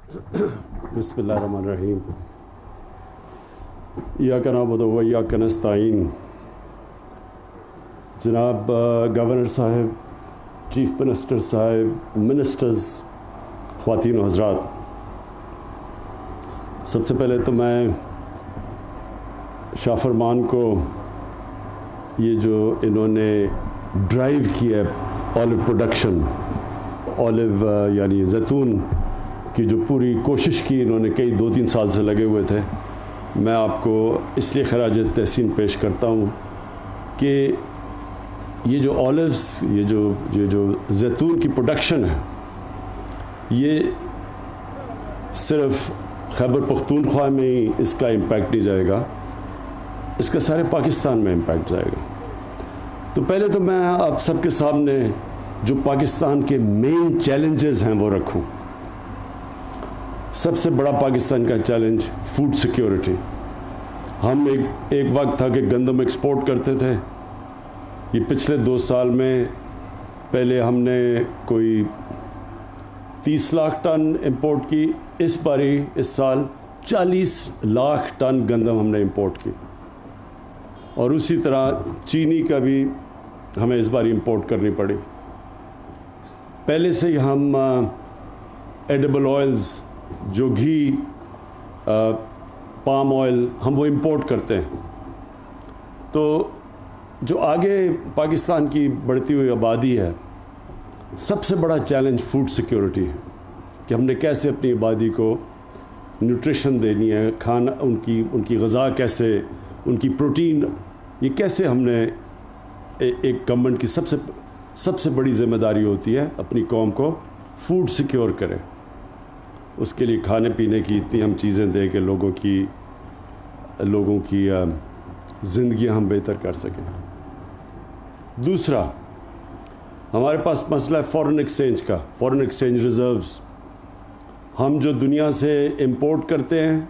बिस्मिल्लाहिर्रहमानिर्रहीम। इय्याका नअबुदु व इय्याका नस्तईन। जनाब गवर्नर साहब, चीफ मिनिस्टर साहब, मिनिस्टर्स, ख़वातीन व हज़रात, सबसे पहले तो मैं शाह फरमान को ये जो इन्होंने ड्राइव किया ऑलिव प्रोडक्शन, ऑलिव यानी जैतून की जो पूरी कोशिश की इन्होंने, कई 2-3 साल से लगे हुए थे, मैं आपको इसलिए खराज तहसीन पेश करता हूँ कि ये जो ऑलिव्स, ये जो जैतून की प्रोडक्शन है, ये सिर्फ खैबर पख्तूनख्वा में ही इसका इम्पैक्ट नहीं जाएगा, इसका सारे पाकिस्तान में इम्पैक्ट जाएगा। तो पहले तो मैं आप सबके सामने जो पाकिस्तान के मेन चैलेंजेस हैं वो रखूं। सबसे बड़ा पाकिस्तान का चैलेंज फूड सिक्योरिटी। हम एक वक्त था कि गंदम एक्सपोर्ट करते थे। ये पिछले 2 साल में पहले हमने कोई 30 लाख टन इंपोर्ट की, इस साल 40 लाख टन गंदम हमने इंपोर्ट की। और उसी तरह चीनी का भी हमें इस बार इंपोर्ट करनी पड़ी। पहले से ही हम एडिबल ऑयल्स, जो घी, पाम ऑयल, हम वो इंपोर्ट करते हैं। तो जो आगे पाकिस्तान की बढ़ती हुई आबादी है, सबसे बड़ा चैलेंज फूड सिक्योरिटी है कि हमने कैसे अपनी आबादी को न्यूट्रिशन देनी है, खाना, उनकी ग़िज़ा कैसे, उनकी प्रोटीन, ये कैसे हमने एक गवर्नमेंट की सबसे बड़ी ज़िम्मेदारी होती है अपनी कौम को फूड सिक्योर करें। उसके लिए खाने पीने की इतनी हम चीज़ें दें कि लोगों की ज़िंदगी हम बेहतर कर सकें। दूसरा, हमारे पास मसला है फॉरेन एक्सचेंज का, फॉरेन एक्सचेंज रिज़र्व्स। हम जो दुनिया से इंपोर्ट करते हैं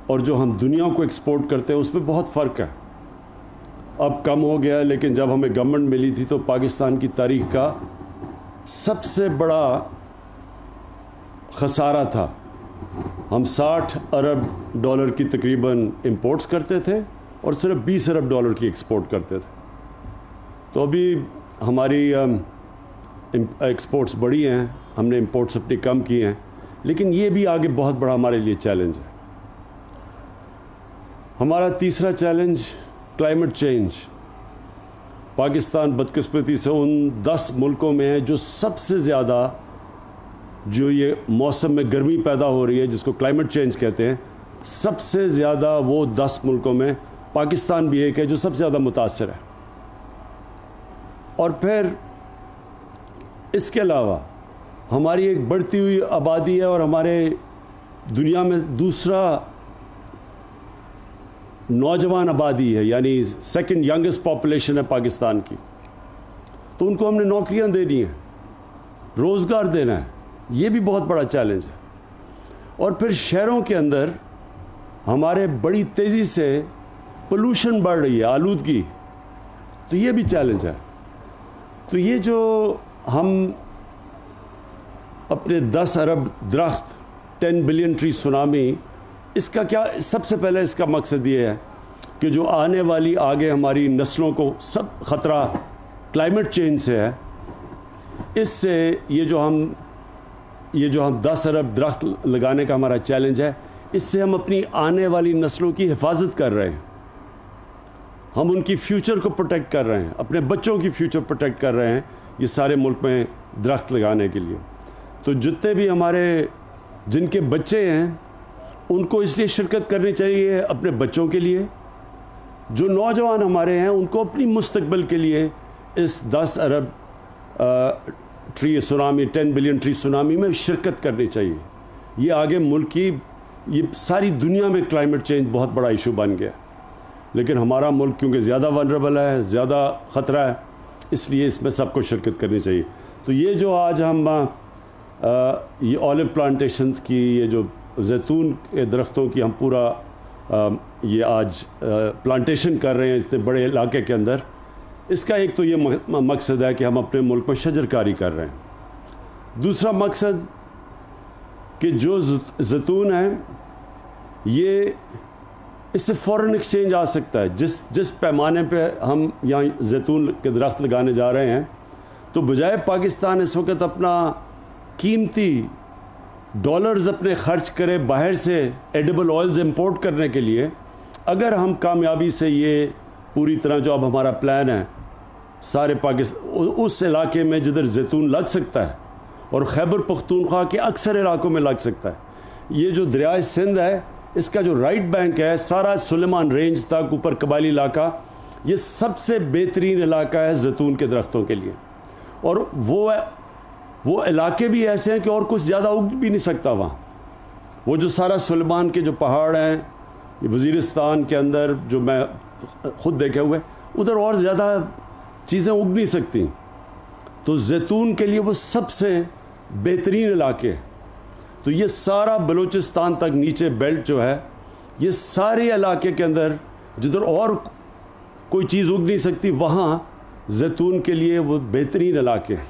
और जो हम दुनिया को एक्सपोर्ट करते हैं, उसमें बहुत फ़र्क है। अब कम हो गया है, लेकिन जब हमें गवर्नमेंट मिली थी तो पाकिस्तान की तारीख का सबसे बड़ा ख़सारा था। हम $60 अरब की तकरीबन इंपोर्ट्स करते थे और सिर्फ $20 अरब की एक्सपोर्ट करते थे। तो अभी हमारी एक्सपोर्ट्स बढ़ी हैं, हमने इंपोर्ट्स अपनी कम की हैं, लेकिन ये भी आगे बहुत बड़ा हमारे लिए चैलेंज है। हमारा तीसरा चैलेंज क्लाइमेट चेंज। पाकिस्तान बदकिस्मती से उन 10 मुल्कों में है जो सबसे ज़्यादा, जो ये मौसम में गर्मी पैदा हो रही है जिसको क्लाइमेट चेंज कहते हैं, सबसे ज़्यादा वो 10 मुल्कों में पाकिस्तान भी एक है जो सबसे ज़्यादा मुतासर है। और फिर इसके अलावा हमारी एक बढ़ती हुई आबादी है और हमारे दुनिया में दूसरा नौजवान आबादी है, यानी सेकंड यंगेस्ट पॉपुलेशन है पाकिस्तान की। तो उनको हमने नौकरियां देनी है, रोज़गार देना है, ये भी बहुत बड़ा चैलेंज है। और फिर शहरों के अंदर हमारे बड़ी तेज़ी से पोल्यूशन बढ़ रही है, आलूदगी, तो ये भी चैलेंज है। तो ये जो हम अपने 10 अरब दरख्त, 10 बिलियन ट्री सुनामी, इसका क्या, सबसे पहले इसका मकसद ये है कि जो आने वाली आगे हमारी नस्लों को सब ख़तरा क्लाइमेट चेंज से है, इससे ये जो हम 10 अरब दरख्त लगाने का हमारा चैलेंज है, इससे हम अपनी आने वाली नस्लों की हिफाजत कर रहे हैं। हम उनकी फ्यूचर को प्रोटेक्ट कर रहे हैं, अपने बच्चों की फ्यूचर प्रोटेक्ट कर रहे हैं ये सारे मुल्क में दरख्त लगाने के लिए। तो जितने भी हमारे जिनके बच्चे हैं उनको इसलिए शिरकत करनी चाहिए अपने बच्चों के लिए। जो नौजवान हमारे हैं उनको अपनी मुस्तकबिल के लिए इस 10 अरब tree tsunami, 10 billion tree tsunami में शिरकत करनी चाहिए। ये आगे मुल्क की, ये सारी दुनिया में क्लाइमेट चेंज बहुत बड़ा इशू बन गया, लेकिन हमारा मुल्क क्योंकि ज़्यादा वनरेबल है, ज़्यादा ख़तरा है, इसलिए इसमें सबको शिरकत करनी चाहिए। तो ये जो आज हम ये ऑलिव प्लांटेशंस की, ये जो जैतून के दरख्तों की हम पूरा ये आज प्लांटेशन कर रहे हैं इतने बड़े इलाके के अंदर, इसका एक तो ये मकसद है कि हम अपने मुल्क में शजरकारी कर रहे हैं। दूसरा मकसद कि जो जैतून है ये इससे फ़ॉरेन एक्सचेंज आ सकता है। जिस पैमाने पे हम यहाँ जैतून के दरख्त लगाने जा रहे हैं, तो बजाय पाकिस्तान इस वक्त अपना कीमती डॉलर्स अपने खर्च करे बाहर से एडिबल ऑयल्स इंपोर्ट करने के लिए, अगर हम कामयाबी से ये पूरी तरह जो अब हमारा प्लान है सारे पाकिस्तान उस इलाके में जिधर जैतून लग सकता है और खैबर पख्तूनख्वा के अक्सर इलाकों में लग सकता है, ये जो दरिया सिंध है इसका जो राइट बैंक है सारा सुलेमान रेंज तक ऊपर कबायली इलाका, ये सबसे बेहतरीन इलाका है जैतून के दरख्तों के लिए। और वो इलाके भी ऐसे हैं कि और कुछ ज़्यादा उग भी नहीं सकता वहाँ। वो जो सारा सुलेमान के जो पहाड़ हैं वज़ीरिस्तान के अंदर जो मैं ख़ुद देखे हुए, उधर और ज़्यादा चीज़ें उग नहीं सकती। तो जैतून के लिए वो सबसे बेहतरीन इलाके हैं। तो ये सारा बलूचिस्तान तक नीचे बेल्ट जो है, ये सारे इलाके के अंदर जिधर और कोई चीज़ उग नहीं सकती, वहाँ जैतून के लिए वो बेहतरीन इलाके हैं।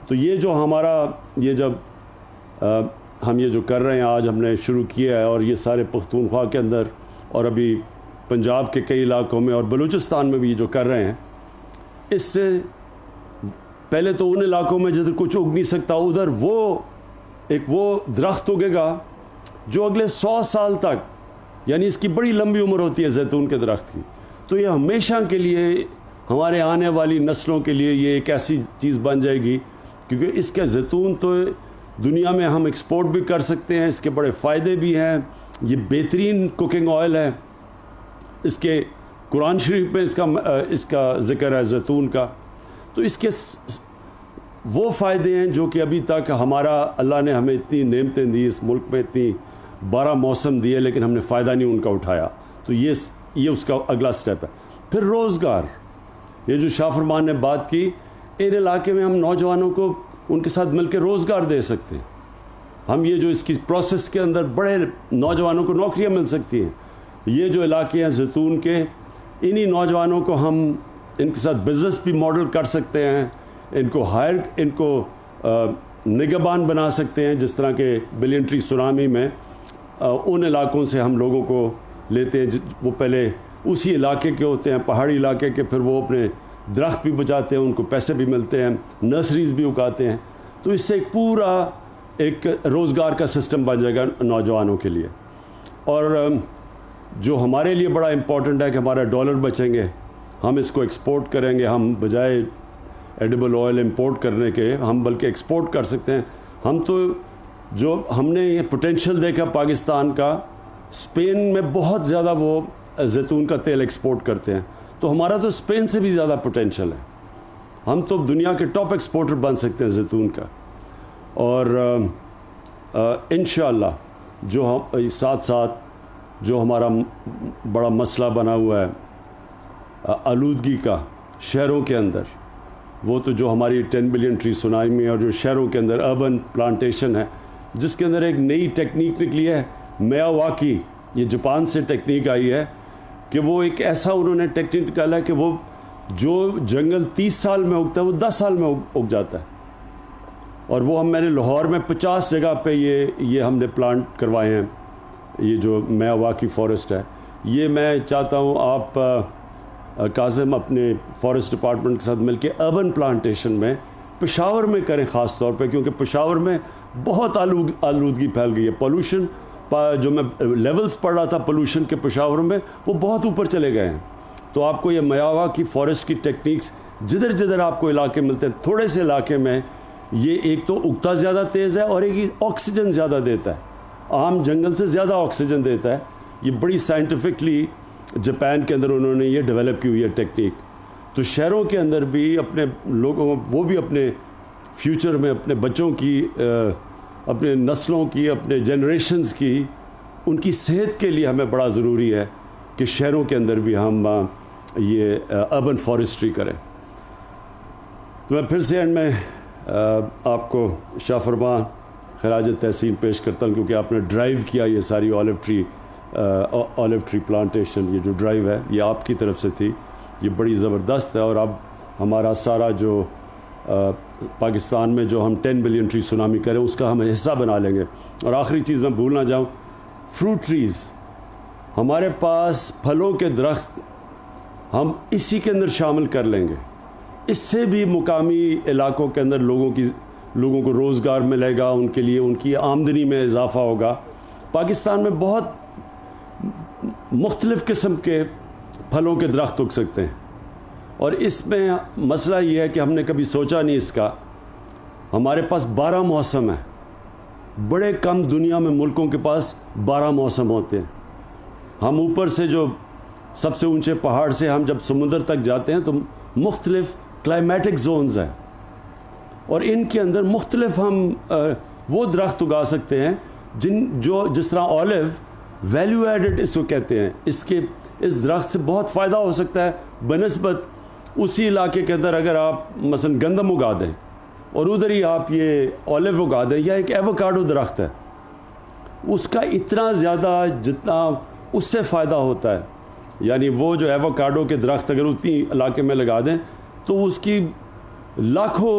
तो ये जो हमारा ये जब हम ये जो कर रहे हैं, आज हमने शुरू किया है, और ये सारे पख्तूनख्वा के अंदर और अभी पंजाब के कई इलाकों में और बलूचिस्तान में भी जो कर रहे हैं, इससे पहले तो उन इलाकों में जिधर कुछ उग नहीं सकता उधर वो दरख्त उगेगा जो अगले 100 साल तक, यानी इसकी बड़ी लंबी उम्र होती है जैतून के दरख्त की। तो ये हमेशा के लिए हमारे आने वाली नस्लों के लिए ये एक ऐसी चीज़ बन जाएगी, क्योंकि इसका जैतून तो दुनिया में हम एक्सपोर्ट भी कर सकते हैं, इसके बड़े फ़ायदे भी हैं। ये बेहतरीन कुकिंग ऑयल है, इसके कुरान शरीफ में इसका ज़िक्र है जैतून का। तो इसके वो फ़ायदे हैं जो कि अभी तक हमारा अल्लाह ने हमें इतनी नेमतें दी, इस मुल्क में इतनी 12 मौसम दिए, लेकिन हमने फ़ायदा नहीं उनका उठाया। तो ये उसका अगला स्टेप है। फिर रोज़गार, ये जो शाह फरमान ने बात की, इन इलाके में हम नौजवानों को उनके साथ मिलकर रोज़गार दे सकते हैं। हम ये जो इसकी प्रोसेस के अंदर बड़े नौजवानों को नौकरियां मिल सकती हैं। ये जो इलाके हैं जैतून के, इन्हीं नौजवानों को हम इनके साथ बिज़नेस भी मॉडल कर सकते हैं, इनको निगहबान बना सकते हैं। जिस तरह के बिलियन ट्री सुनामी में उन इलाकों से हम लोगों को लेते हैं, वो पहले उसी इलाके के होते हैं, पहाड़ी इलाके के, फिर वो अपने दरख्त भी बचाते हैं, उनको पैसे भी मिलते हैं, नर्सरीज़ भी उगाते हैं। तो इससे एक पूरा एक रोज़गार का सिस्टम बन जाएगा नौजवानों के लिए। और जो हमारे लिए बड़ा इम्पॉर्टेंट है कि हमारा डॉलर बचेंगे, हम इसको एक्सपोर्ट करेंगे। हम बजाय एडिबल ऑयल इंपोर्ट करने के हम बल्कि एक्सपोर्ट कर सकते हैं। हम तो जो हमने ये पोटेंशियल देखा पाकिस्तान का, स्पेन में बहुत ज़्यादा वो जैतून का तेल एक्सपोर्ट करते हैं, तो हमारा तो स्पेन से भी ज़्यादा पोटेंशियल है। हम तो दुनिया के टॉप एक्सपोर्टर बन सकते हैं जैतून का। और इंशाअल्लाह जो हम साथ साथ जो हमारा बड़ा मसला बना हुआ है आलूदगी का शहरों के अंदर, वो तो जो हमारी 10 बिलियन ट्री सुनामी और जो शहरों के अंदर अर्बन प्लांटेशन है, जिसके अंदर एक नई टेक्निक निकली है मियावाकी, ये जापान से टेक्निक आई है कि वो एक ऐसा उन्होंने टेक्निक निकाला है कि वो जो जंगल 30 साल में उगता है वो 10 साल में उग जाता है। और वो मैंने लाहौर में 50 जगह पे ये हमने प्लांट करवाए हैं। ये जो मियावाकी फॉरेस्ट है, ये मैं चाहता हूँ आप काज़िम अपने फॉरेस्ट डिपार्टमेंट के साथ मिलकर अर्बन प्लांटेशन में पेशावर में करें ख़ास तौर पे, क्योंकि पेशावर में बहुत आलूदगी फैल गई है। पोल्यूशन जो मैं लेवल्स पढ़ रहा था पोल्यूशन के पेशावर में, वो बहुत ऊपर चले गए हैं। तो आपको ये मियावाकी फॉरेस्ट की टेक्निक्स जिधर जिधर आपको इलाके मिलते हैं, थोड़े से इलाके में ये एक तो उगता ज़्यादा तेज़ है और एक ऑक्सीजन ज़्यादा देता है, आम जंगल से ज़्यादा ऑक्सीजन देता है। ये बड़ी साइंटिफिकली जापान के अंदर उन्होंने ये डेवलप की हुई है टेक्निक। तो शहरों के अंदर भी अपने लोगों, वो भी अपने फ्यूचर में अपने बच्चों की, अपने नस्लों की, अपने जनरेशन्स की, उनकी सेहत के लिए हमें बड़ा ज़रूरी है कि शहरों के अंदर भी हम ये अर्बन फॉरेस्ट्री करें। तो मैं फिर से एंड में आपको शाह फरमान खराज तहसीन पेश करता हूँ, क्योंकि आपने ड्राइव किया ये सारी ऑलिव ट्री प्लांटेशन। ये जो ड्राइव है ये आपकी तरफ से थी, ये बड़ी ज़बरदस्त है। और अब हमारा सारा जो पाकिस्तान में जो हम 10 बिलियन ट्री सुनामी करें उसका हम हिस्सा बना लेंगे। और आखिरी चीज़ मैं भूल ना जाऊँ, फ्रूट ट्रीज़, हमारे पास फलों के दरख्त हम इसी के अंदर शामिल कर लेंगे। इससे भी मुकामी इलाकों के अंदर लोगों को रोज़गार मिलेगा, उनके लिए उनकी आमदनी में इजाफ़ा होगा। पाकिस्तान में बहुत मुख्तलिफ़ किस्म के फलों के दरख्त उग सकते हैं और इसमें मसला ये है कि हमने कभी सोचा नहीं इसका। हमारे पास 12 मौसम है, बड़े कम दुनिया में मुल्कों के पास 12 मौसम होते हैं। हम ऊपर से जो सबसे ऊंचे पहाड़ से हम जब समुद्र तक जाते हैं तो मुख्तलिफ़ क्लाइमेटिक जोन्स हैं और इनके अंदर मुख्तलिफ़ हम वो दरख्त उगा सकते हैं जिस तरह ऑलिव वैल्यू एडेड इसको कहते हैं। इस दरख्त से बहुत फ़ायदा हो सकता है बनिस्बत उसी इलाके के अंदर अगर आप मसलन गंदम उगा दें और उधर ही आप ये ऑलिव उगा दें, या एक एवोकाडो दरख्त है, उसका इतना ज़्यादा जितना उससे फ़ायदा होता है, यानी वो जो एवोकाडो के दरख्त अगर उतनी इलाके में लगा दें तो उसकी लाखों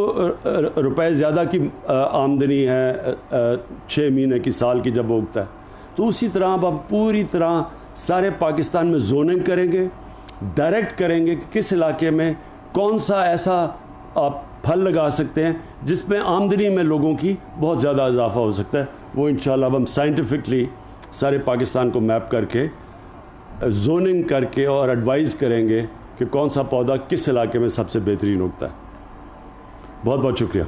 रुपए ज़्यादा की आमदनी है 6 महीने की, साल की जब वो उगता है। तो उसी तरह अब हम पूरी तरह सारे पाकिस्तान में जोनिंग करेंगे, डायरेक्ट करेंगे कि किस इलाके में कौन सा ऐसा आप फल लगा सकते हैं जिसमें आमदनी में लोगों की बहुत ज़्यादा इजाफा हो सकता है। वो इंशाल्लाह अब हम साइंटिफिकली सारे पाकिस्तान को मैप करके जोनिंग करके और एडवाइज़ करेंगे कि कौन सा पौधा किस इलाके में सबसे बेहतरीन उगता है। बहुत बहुत शुक्रिया।